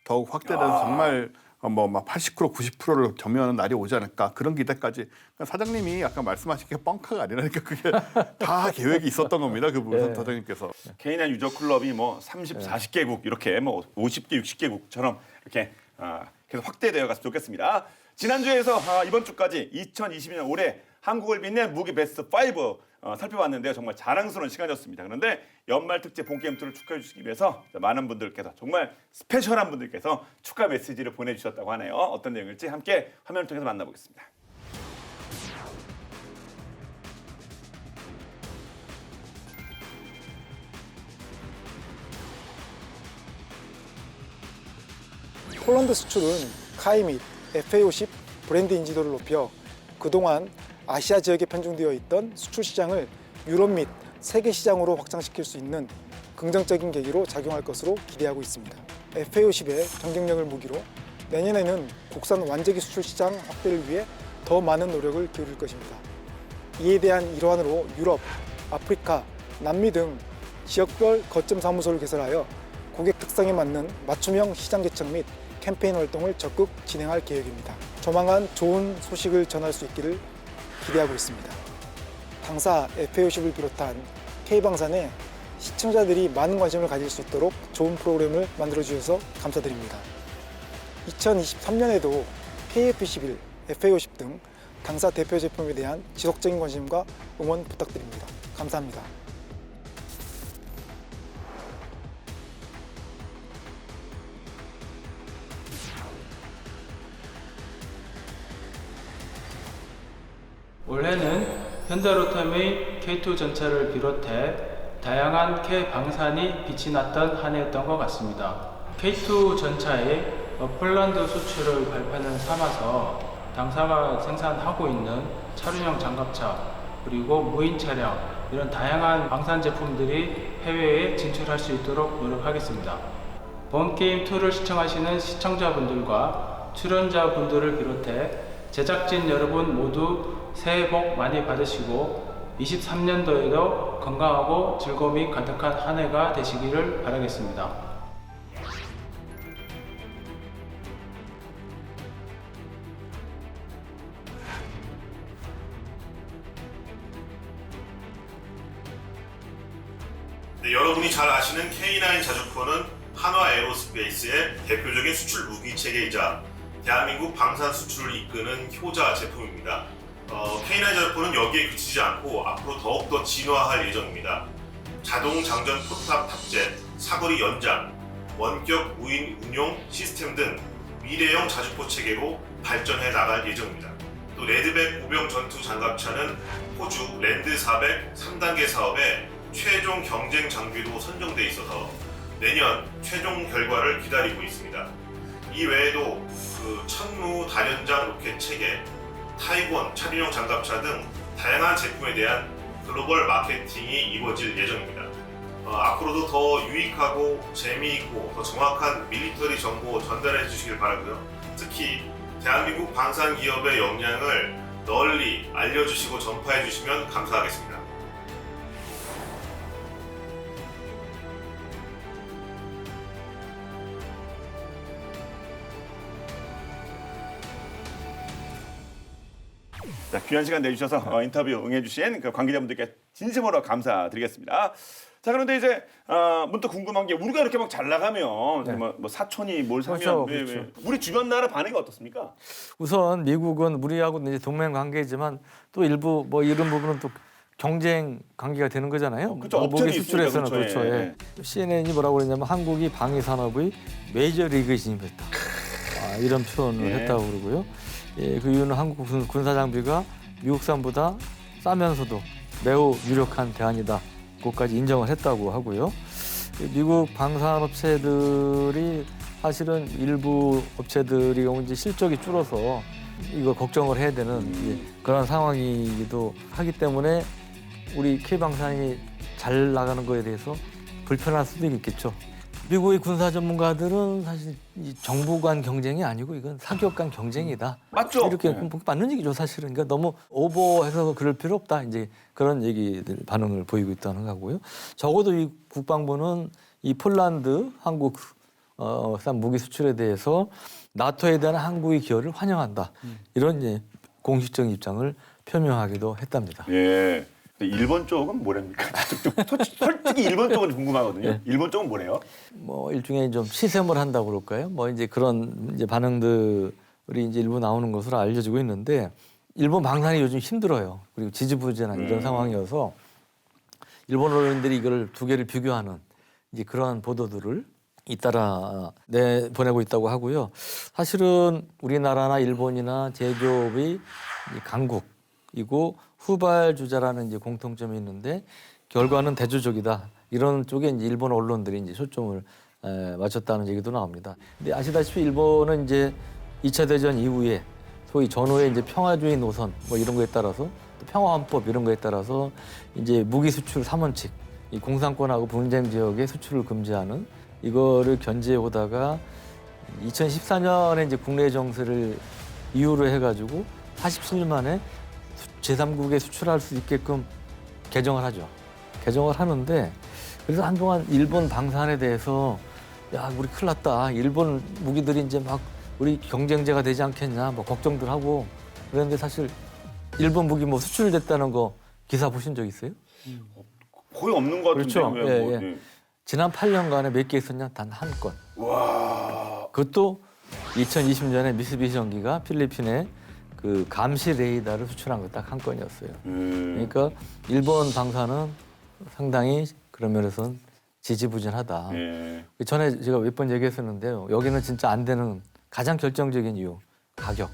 더욱 확대돼서 정말 막 80% 90%를 점유하는 날이 오지 않을까 그런 기대까지. 그러니까 사장님이 아까 말씀하신 게 뻥카가 아니라니까 그게 다 계획이 있었던 겁니다. 그 부분 사장님께서. K9 유저 클럽이 뭐 30, 40개국 이렇게 뭐 50개, 60개국처럼 이렇게 계속 확대되어 갔으면 좋겠습니다. 지난주에서 이번 주까지 2022년 올해 한국을 빛낸 무기 베스트 5 살펴봤는데요. 정말 자랑스러운 시간이었습니다. 그런데 연말 특집 본게임 투를 축하해 주시기 위해서 많은 분들께서 정말 스페셜한 분들께서 축하 메시지를 보내주셨다고 하네요. 어떤 내용일지 함께 화면을 통해서 만나보겠습니다. 폴란드 수출은 카이 및 FA50 브랜드 인지도를 높여 그동안 아시아 지역에 편중되어 있던 수출 시장을 유럽 및 세계 시장으로 확장시킬 수 있는 긍정적인 계기로 작용할 것으로 기대하고 있습니다. FA50의 경쟁력을 무기로 내년에는 국산 완제기 수출 시장 확대를 위해 더 많은 노력을 기울일 것입니다. 이에 대한 일환으로 유럽, 아프리카, 남미 등 지역별 거점 사무소를 개설하여 고객 특성에 맞는 맞춤형 시장 개척 및 캠페인 활동을 적극 진행할 계획입니다. 조만간 좋은 소식을 전할 수 있기를 기대하고 있습니다. 당사 FA50을 비롯한 K방산에 시청자들이 많은 관심을 가질 수 있도록 좋은 프로그램을 만들어주셔서 감사드립니다. 2023년에도 KF11, FA50 등 당사 대표 제품에 대한 지속적인 관심과 응원 부탁드립니다. 감사합니다. 올해는 현대로템의 K2 전차를 비롯해 다양한 K 방산이 빛이 났던 한 해였던 것 같습니다. K2 전차의 폴란드 수출을 발판을 삼아서 당사가 생산하고 있는 차륜형 장갑차 그리고 무인 차량 이런 다양한 방산 제품들이 해외에 진출할 수 있도록 노력하겠습니다. 본게임2를 시청하시는 시청자분들과 출연자분들을 비롯해 제작진 여러분 모두 새해 복 많이 받으시고 23년도에도 건강하고 즐거움이 가득한 한 해가 되시기를 바라겠습니다. 네, 여러분이 잘 아시는 K9 자주포는 한화 에어로스페이스의 대표적인 수출 무기 체계이자 대한민국 방산 수출을 이끄는 효자 제품입니다. K9 자주포는 여기에 그치지 않고 앞으로 더욱더 진화할 예정입니다. 자동 장전 포탑 탑재, 사거리 연장, 원격 무인 운용 시스템 등 미래형 자주포 체계로 발전해 나갈 예정입니다. 또 레드백 우병 전투 장갑차는 호주 랜드 400 3단계 사업에 최종 경쟁 장비로 선정돼 있어서 내년 최종 결과를 기다리고 있습니다. 이 외에도 천무 다연장 로켓 체계, 타이권 차륜형 장갑차 등 다양한 제품에 대한 글로벌 마케팅이 이루어질 예정입니다. 앞으로도 더 유익하고 재미있고 더 정확한 밀리터리 정보 전달해 주시길 바라고요. 특히 대한민국 방산 기업의 역량을 널리 알려주시고 전파해 주시면 감사하겠습니다. 자, 귀한 시간 내주셔서 인터뷰 응해주신 그 관계자분들께 진심으로 감사드리겠습니다. 자, 그런데 이제 문득 궁금한 게 우리가 이렇게 막 잘 나가면 네. 뭐 사촌이 뭘 사면 그렇죠, 왜, 그렇죠. 우리 주변 나라 반응이 어떻습니까? 우선 미국은 우리하고 이제 동맹 관계지만 또 일부 뭐 이런 부분은 또 경쟁 관계가 되는 거잖아요. 그렇죠. 무기 업체는 수출에서는 있으니까, 그렇죠. 그렇죠. 예. CNN이 뭐라고 그랬냐면 한국이 방위 산업의 메이저 리그에 진입했다. 이런 표현을 예. 했다고 그러고요. 예, 그 이유는 한국 군사 장비가 미국산보다 싸면서도 매우 유력한 대안이다. 그것까지 인정을 했다고 하고요. 미국 방산업체들이 사실은 일부 업체들이 이제 실적이 줄어서 이거 걱정을 해야 되는 이제 그런 상황이기도 하기 때문에 우리 K방산이 잘 나가는 거에 대해서 불편할 수도 있겠죠. 미국의 군사 전문가들은 사실 이 정부 간 경쟁이 아니고 이건 사기업 간 경쟁이다. 맞죠? 이렇게 네. 맞는 얘기죠, 사실은. 그러니까 너무 오버해서 그럴 필요 없다. 이제 그런 얘기들 반응을 보이고 있다는 거고요. 적어도 이 국방부는 이 폴란드 한국 산 무기 수출에 대해서 나토에 대한 한국의 기여를 환영한다. 이런 이제 공식적인 입장을 표명하기도 했답니다. 예. 일본 쪽은 뭐랍니까? 솔직히 일본 쪽은 궁금하거든요. 네. 일본 쪽은 뭐래요? 뭐 일종의 좀 시샘을 한다고 그럴까요? 뭐 이제 그런 이제 반응들이 이제 일부 나오는 것으로 알려지고 있는데 일본 방산이 요즘 힘들어요. 그리고 지지부진한 이런 상황이어서 일본 언론인들이 이걸 두 개를 비교하는 이제 그러한 보도들을 잇따라 내보내고 있다고 하고요. 사실은 우리나라나 일본이나 제조업이 강국이고 후발주자라는 이제 공통점이 있는데 결과는 대조적이다. 이런 쪽에 이제 일본 언론들이 이제 초점을 맞췄다는 얘기도 나옵니다. 근데 아시다시피 일본은 이제 2차 대전 이후에 소위 전후의 이제 평화주의 노선 뭐 이런 거에 따라서 또 평화헌법 이런 거에 따라서 이제 무기 수출 3원칙, 이 공산권하고 분쟁 지역의 수출을 금지하는 이거를 견제해 오다가 2014년에 이제 국내 정세를 이유로 해가지고 47년 만에 제3국에 수출할 수 있게끔 개정을 하죠. 개정을 하는데 그래서 한동안 일본 방산에 대해서 야 우리 큰일 났다. 일본 무기들이 이제 막 우리 경쟁자가 되지 않겠냐 뭐 걱정들 하고 그런데 사실 일본 무기 뭐 수출됐다는 거 기사 보신 적 있어요? 거의 없는 것 같은데. 그렇죠. 왜 뭐, 예. 지난 8년간에 몇 개 있었냐? 단 한 건. 와. 그것도 2020년에 미쓰비시 전기가 필리핀에 그 감시 레이더를 수출한 거 딱 한 건이었어요. 그러니까 일본 방산은 상당히 그런 면에서는 지지부진하다. 예. 전에 제가 몇 번 얘기했었는데요. 여기는 진짜 안 되는 가장 결정적인 이유 가격.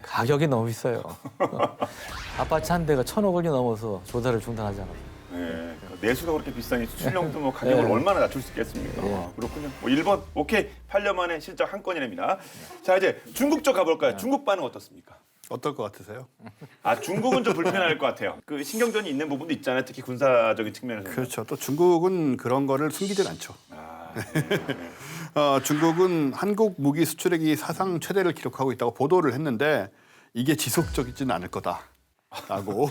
가격이 너무 비싸요. 아파트 한 대가 1,000억 원이 넘어서 조달을 중단하잖아요. 예. 내수가 그렇게 비싸니 수출용도 뭐 가격을 예. 얼마나 낮출 수 있겠습니까? 예. 아, 그렇군요. 뭐 일본 오케이 8년 만에 실적 한 건이랍니다. 자 이제 중국 쪽 가볼까요? 중국 반응 어떻습니까? 어떨 것 같으세요? 중국은 좀 불편할 것 같아요. 그 신경전이 있는 부분도 있잖아요. 특히 군사적인 측면에서. 그렇죠. 또 중국은 그런 거를 숨기질 않죠. 중국은 한국 무기 수출액이 사상 최대를 기록하고 있다고 보도를 했는데 이게 지속적이지는 않을 거다라고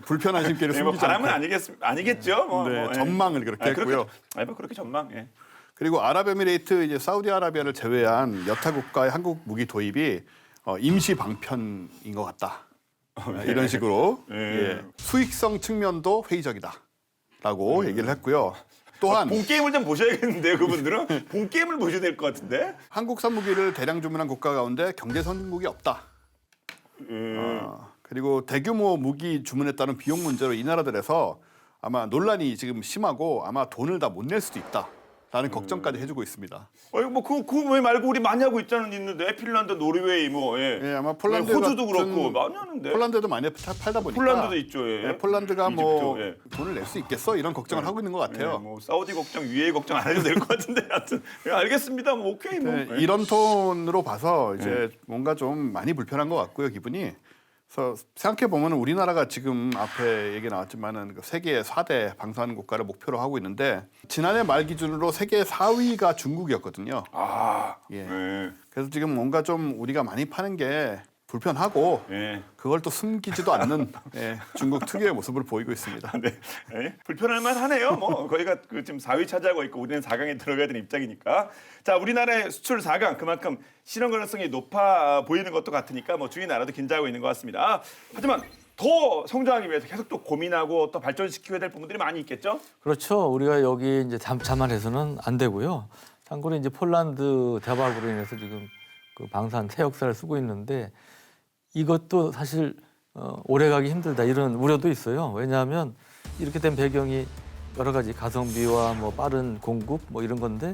불편한 심기를 뭐 숨기지 바람은 않고 아니겠죠. 뭐, 네, 뭐, 예. 전망을 그렇게 했고요. 뭐 그렇게 전망. 예. 그리고 아랍에미레이트, 이제 사우디아라비아를 제외한 여타 국가의 한국 무기 도입이 임시 방편인 것 같다. 이런 식으로 예. 수익성 측면도 회의적이다라고 얘기를 했고요. 또한 본 게임을 좀 보셔야겠는데요, 그분들은 본 게임을 보셔야 될 것 같은데. 한국산 무기를 대량 주문한 국가 가운데 경제 선진국이 없다. 그리고 대규모 무기 주문에 따른 비용 문제로 이 나라들에서 아마 논란이 지금 심하고 아마 돈을 다 못 낼 수도 있다라는 걱정까지 해주고 있습니다. 뭐그왜 말고 우리 많이 하고 있는데 핀란드, 노르웨이 뭐 예. 아마 폴란드 호주도 같은 그렇고 많이 하는데. 폴란드도 많이 팔다 보니까 폴란드도 있죠. 예. 폴란드가 이집트, 뭐 예. 돈을 낼 수 있겠어 이런 걱정을 하고 있는 것 같아요. 예, 뭐 사우디 걱정, UAE 걱정 안 해도 될 것 같은데 하여튼 예, 알겠습니다. 뭐 오케이 뭐. 예. 이런 톤으로 봐서 이제 뭔가 좀 많이 불편한 것 같고요, 기분이. 그래서 생각해 보면 우리나라가 지금 앞에 얘기 나왔지만은 세계 4대 방산 국가를 목표로 하고 있는데 지난해 말 기준으로 세계 4위가 중국이었거든요. 아. 예. 예. 그래서 지금 뭔가 좀 우리가 많이 파는 게 불편하고 예. 그걸 또 숨기지도 않는 예, 중국 특유의 모습을 보이고 있습니다. 네. 예? 불편할만 하네요. 뭐 거기가 그 지금 4위 차지하고 있고 우리는 4강에 들어가야 되는 입장이니까. 자, 우리나라의 수출 4강 그만큼 실현 가능성이 높아 보이는 것도 같으니까 뭐 주위 나라도 긴장하고 있는 것 같습니다. 하지만 더 성장하기 위해서 계속 또 고민하고 또 발전시켜야 될 부분들이 많이 있겠죠? 그렇죠. 우리가 여기 이제 자만해서는 안 되고요. 참고로 이제 폴란드 대박으로 인해서 지금 그 방산 새 역사를 쓰고 있는데 이것도 사실 오래 가기 힘들다 이런 우려도 있어요. 왜냐하면 이렇게 된 배경이 여러 가지 가성비와 뭐 빠른 공급 뭐 이런 건데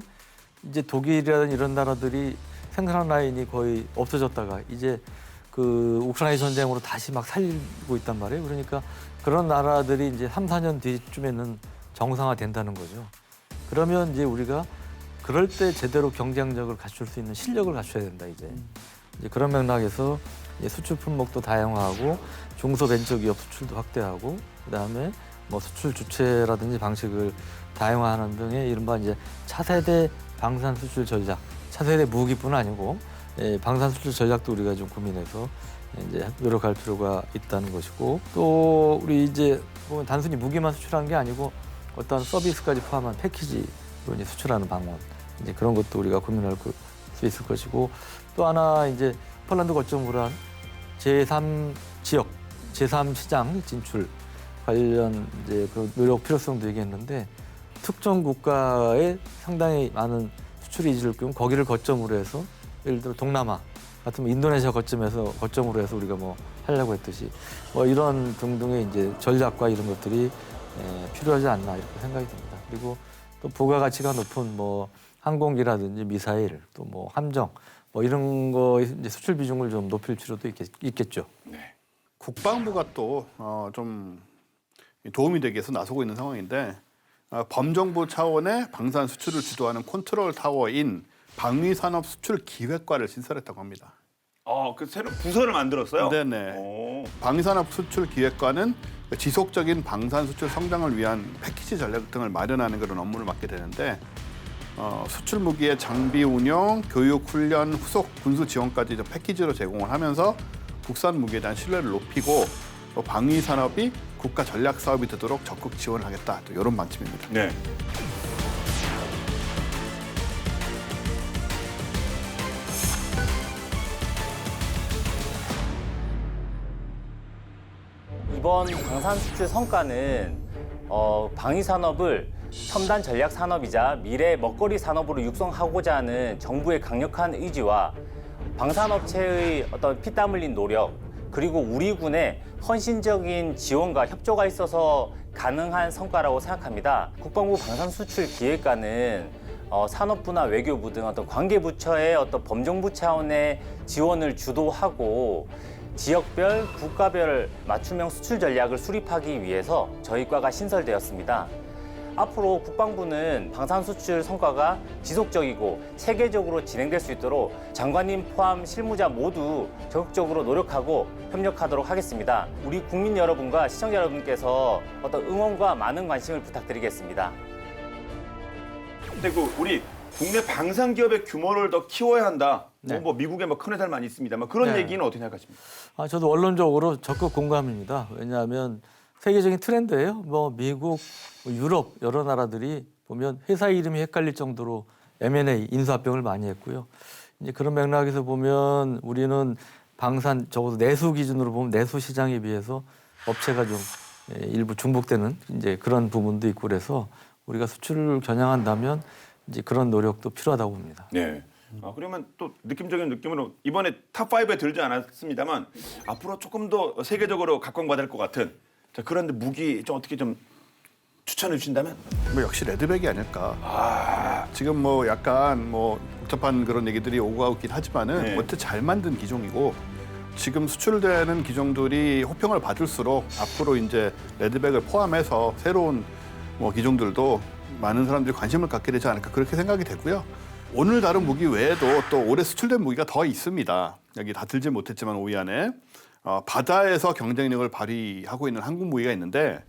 이제 독일이라든 이런 나라들이 생산 라인이 거의 없어졌다가 이제 그 우크라이나 전쟁으로 다시 막 살리고 있단 말이에요. 그러니까 그런 나라들이 이제 3, 4년 뒤쯤에는 정상화 된다는 거죠. 그러면 이제 우리가 그럴 때 제대로 경쟁력을 갖출 수 있는 실력을 갖춰야 된다 이제 그런 맥락에서 이제 수출 품목도 다양화하고 중소벤처기업 수출도 확대하고 그다음에 뭐 수출 주체라든지 방식을 다양화하는 등의 이른바 이제 차세대 방산 수출 전략, 차세대 무기뿐 아니고 방산 수출 전략도 우리가 좀 고민해서 이제 노력할 필요가 있다는 것이고 또 우리 이제 보면 단순히 무기만 수출하는 게 아니고 어떤 서비스까지 포함한 패키지로 이제 수출하는 방안 이제 그런 것도 우리가 고민할 수 있을 것이고 또 하나 이제 폴란드 거점으로 한 제3 지역, 제3 시장 진출 관련 이제 그 노력 필요성도 얘기했는데 특정 국가에 상당히 많은 수출이 있을 경우 거기를 거점으로 해서 예를 들어 동남아 같은 인도네시아 거점으로 해서 우리가 뭐 하려고 했듯이 뭐 이런 등등의 이제 전략과 이런 것들이 필요하지 않나 이렇게 생각이 듭니다. 그리고 또 부가가치가 높은 뭐 항공기라든지 미사일 또 뭐 함정 뭐 이런 거 이제 수출 비중을 좀 높일 필요도 있겠죠. 네. 국방부가 또 좀 도움이 되기 위해서 나서고 있는 상황인데 범정부 차원의 방산 수출을 주도하는 컨트롤 타워인 방위산업수출기획과를 신설했다고 합니다. 그 새로 부서를 만들었어요? 네네. 오. 방위산업수출기획과는 지속적인 방산 수출 성장을 위한 패키지 전략 등을 마련하는 그런 업무를 맡게 되는데 수출 무기의 장비 운영, 교육, 훈련, 후속 군수 지원까지 이제 패키지로 제공을 하면서 국산 무기에 대한 신뢰를 높이고 또 방위 산업이 국가 전략 사업이 되도록 적극 지원을 하겠다. 또 이런 방침입니다. 네. 이번 방산 수출 성과는 방위 산업을 첨단 전략 산업이자 미래 먹거리 산업으로 육성하고자 하는 정부의 강력한 의지와 방산업체의 어떤 피땀 흘린 노력 그리고 우리 군의 헌신적인 지원과 협조가 있어서 가능한 성과라고 생각합니다. 국방부 방산수출기획과는 산업부나 외교부 등 어떤 관계부처의 어떤 범정부 차원의 지원을 주도하고 지역별, 국가별 맞춤형 수출 전략을 수립하기 위해서 저희 과가 신설되었습니다. 앞으로 국방부는 방산 수출 성과가 지속적이고 체계적으로 진행될 수 있도록 장관님 포함 실무자 모두 적극적으로 노력하고 협력하도록 하겠습니다. 우리 국민 여러분과 시청자 여러분께서 어떤 응원과 많은 관심을 부탁드리겠습니다. 근데 그 우리 국내 방산 기업의 규모를 더 키워야 한다. 네. 뭐 미국에 뭐 큰 회사를 많이 있습니다. 뭐 그런 네. 얘기는 어떻게 생각하십니까? 저도 원론적으로 적극 공감입니다. 왜냐하면 세계적인 트렌드예요. 뭐 미국, 유럽 여러 나라들이 보면 회사 이름이 헷갈릴 정도로 M&A 인수합병을 많이 했고요. 이제 그런 맥락에서 보면 우리는 방산 적어도 내수 기준으로 보면 내수 시장에 비해서 업체가 좀 일부 중복되는 이제 그런 부분도 있고 그래서 우리가 수출을 겨냥한다면 이제 그런 노력도 필요하다고 봅니다. 네. 그러면 또 느낌적인 느낌으로 이번에 탑5에 들지 않았습니다만 앞으로 조금 더 세계적으로 각광받을 것 같은 자, 그런데 무기 좀 어떻게 좀 추천해 주신다면? 뭐 역시 레드백이 아닐까. 지금 뭐 약간 뭐 복잡한 그런 얘기들이 오고 가고 있긴 하지만은 네. 어쨌든 잘 만든 기종이고 지금 수출되는 기종들이 호평을 받을수록 앞으로 이제 레드백을 포함해서 새로운 뭐 기종들도 많은 사람들이 관심을 갖게 되지 않을까 그렇게 생각이 되고요. 오늘 다룬 무기 외에도 또 올해 수출된 무기가 더 있습니다. 여기 다 들지 못했지만 5위 안에 바다에서 경쟁력을 발휘하고 있는 한국 무기가 있는데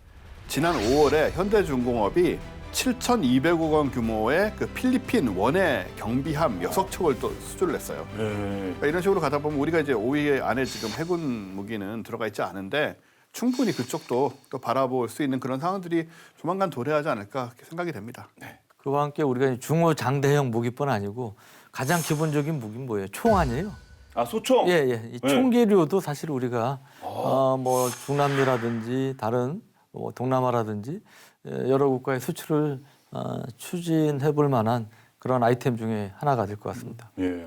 지난 5월에 현대중공업이 7,200억 원 규모의 그 필리핀 원의 경비함 6척을 또 수주를 했어요. 그러니까 이런 식으로 가다 보면 우리가 이제 5위 안에 지금 해군 무기는 들어가 있지 않은데 충분히 그쪽도 또 바라볼 수 있는 그런 상황들이 조만간 도래하지 않을까 그렇게 생각이 됩니다. 그와 함께 우리가 중후장대형 무기뿐 아니고 가장 기본적인 무기는 뭐예요? 총 아니에요? 아 소총. 예. 이 총기류도 사실 우리가 뭐 중남미라든지 다른 뭐 동남아라든지 여러 국가의 수출을 추진해볼 만한 그런 아이템 중에 하나가 될 것 같습니다. 예,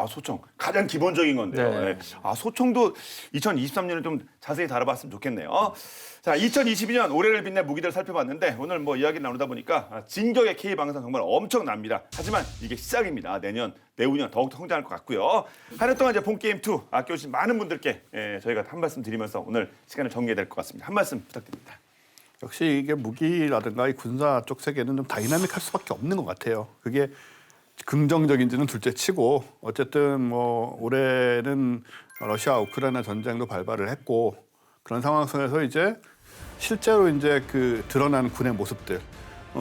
소총 가장 기본적인 건데요. 네. 예. 소총도 2023년에 좀 자세히 다뤄봤으면 좋겠네요. 자, 2022년 올해를 빛낸 무기들 살펴봤는데 오늘 뭐 이야기 나누다 보니까 진격의 K 방산 정말 엄청납니다. 하지만 이게 시작입니다. 내년, 내후년 더욱 성장할 것 같고요. 한 해 동안 이제 본 게임 2 아껴주신 많은 분들께 저희가 한 말씀 드리면서 오늘 시간을 정리해야 될 것 같습니다. 한 말씀 부탁드립니다. 역시 이게 무기라든가 이 군사 쪽 세계는 좀 다이나믹할 수밖에 없는 것 같아요. 그게 긍정적인지는 둘째치고 어쨌든 뭐 올해는 러시아 우크라이나 전쟁도 발발을 했고 그런 상황 속에서 이제 실제로 이제 그 드러난 군의 모습들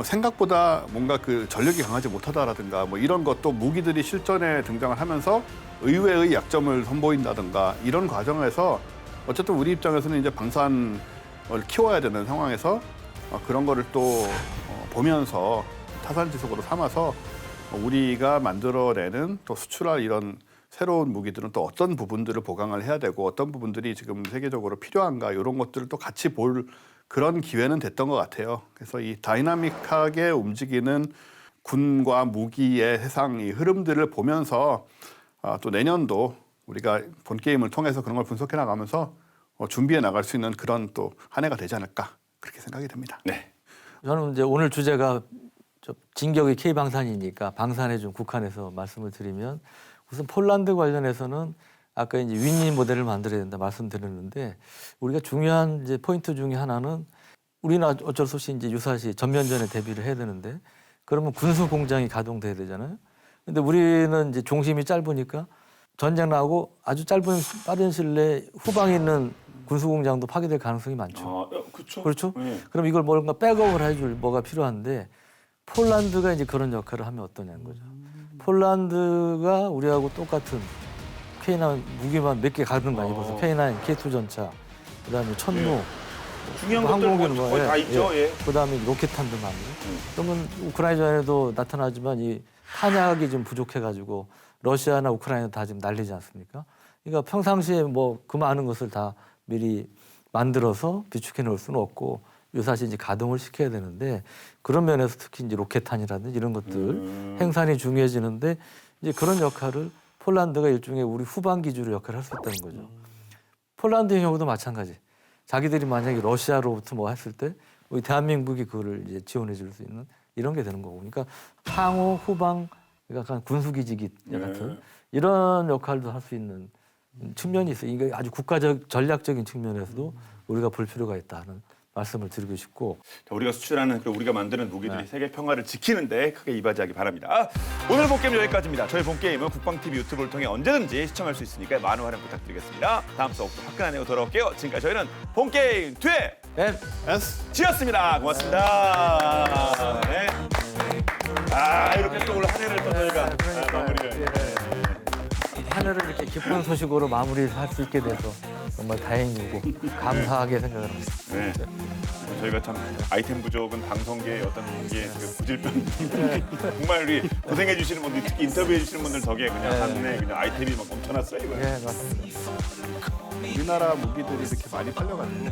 생각보다 뭔가 그 전력이 강하지 못하다라든가 뭐 이런 것도 무기들이 실전에 등장을 하면서 의외의 약점을 선보인다든가 이런 과정에서 어쨌든 우리 입장에서는 이제 방산을 키워야 되는 상황에서 그런 거를 또 보면서 타산지석으로 삼아서 우리가 만들어내는 또 수출할 이런 새로운 무기들은 또 어떤 부분들을 보강을 해야 되고 어떤 부분들이 지금 세계적으로 필요한가 이런 것들을 또 같이 볼 그런 기회는 됐던 것 같아요. 그래서 이 다이나믹하게 움직이는 군과 무기의 세상 이 흐름들을 보면서 또 내년도 우리가 본 게임을 통해서 그런 걸 분석해 나가면서 준비해 나갈 수 있는 그런 또 한 해가 되지 않을까 그렇게 생각이 됩니다. 네. 저는 이제 오늘 주제가 진격의 K 방산이니까 방산에 좀 국한해서 말씀을 드리면 우선 폴란드 관련해서는 아까 이제 윈윈 모델을 만들어야 된다 말씀드렸는데 우리가 중요한 이제 포인트 중에 하나는 우리는 어쩔 수 없이 이제 유사시 전면전에 대비를 해야 되는데 그러면 군수 공장이 가동돼야 되잖아요. 근데 우리는 이제 종심이 짧으니까 전쟁 나고 아주 빠른 시일 내에 후방에 있는 군수 공장도 파괴될 가능성이 많죠. 그렇죠. 그렇죠? 네. 그럼 이걸 뭔가 백업을 해줄 뭐가 필요한데 폴란드가 이제 그런 역할을 하면 어떠냐는 거죠. 폴란드가 우리하고 똑같은 K9 무기만 몇 개 가는 거 아니고서 K9, K2 전차, 그다음에 천무, 중요한 것들 뭐 거의 다 있죠. 예. 그다음에 로켓탄도 많고. 그러면 우크라이나에도 나타나지만 이 탄약이 좀 부족해가지고 러시아나 우크라이나 다 지금 난리지 않습니까? 그러니까 평상시에 뭐 그 많은 것을 다 미리 만들어서 비축해 놓을 수는 없고 유사시 이제 가동을 시켜야 되는데 그런 면에서 특히 이제 로켓탄이라든지 이런 것들 생산이 중요해지는데 이제 그런 역할을 폴란드가 일종의 우리 후방 기주로 역할을 할 수 있다는 거죠. 폴란드의 경우도 마찬가지. 자기들이 만약에 러시아로부터 뭐 했을 때 우리 대한민국이 그거를 이제 지원해 줄 수 있는 이런 게 되는 거고. 그러니까 상호 후방 약간 군수기지기 같은 이런 역할도 할 수 있는 측면이 있어요. 이게 아주 국가적 전략적인 측면에서도 우리가 볼 필요가 있다는 말씀을 드리고 싶고 우리가 수출하는 우리가 만드는 무기들이 세계 평화를 지키는데 크게 이바지하기 바랍니다. 오늘 본게임 여기까지입니다. 저희 본게임은 국방TV 유튜브를 통해 언제든지 시청할 수 있으니까 많은 활용 부탁드리겠습니다. 다음 수업 화끈한 내용 돌아올게요. 지금까지 저희는 본게임 2의 S였습니다. 고맙습니다. 네. 이렇게 또 오늘 한 해를 또 저희가 마무리를. 한 해를 이렇게 기쁜 소식으로 마무리할 수 있게 돼서 정말 다행이고 감사하게 생각을 합니다. 네. 저희가 참 아이템 부족은 방송계의 어떤 게 부질병 정말 우리 고생해 주시는 분들 특히 인터뷰해 주시는 분들 덕에 그냥 한 해 그냥 아이템이 막 넘쳐났어요 이거. 네, 맞습니다. 우리나라 무기들이 이렇게 많이 팔려가지고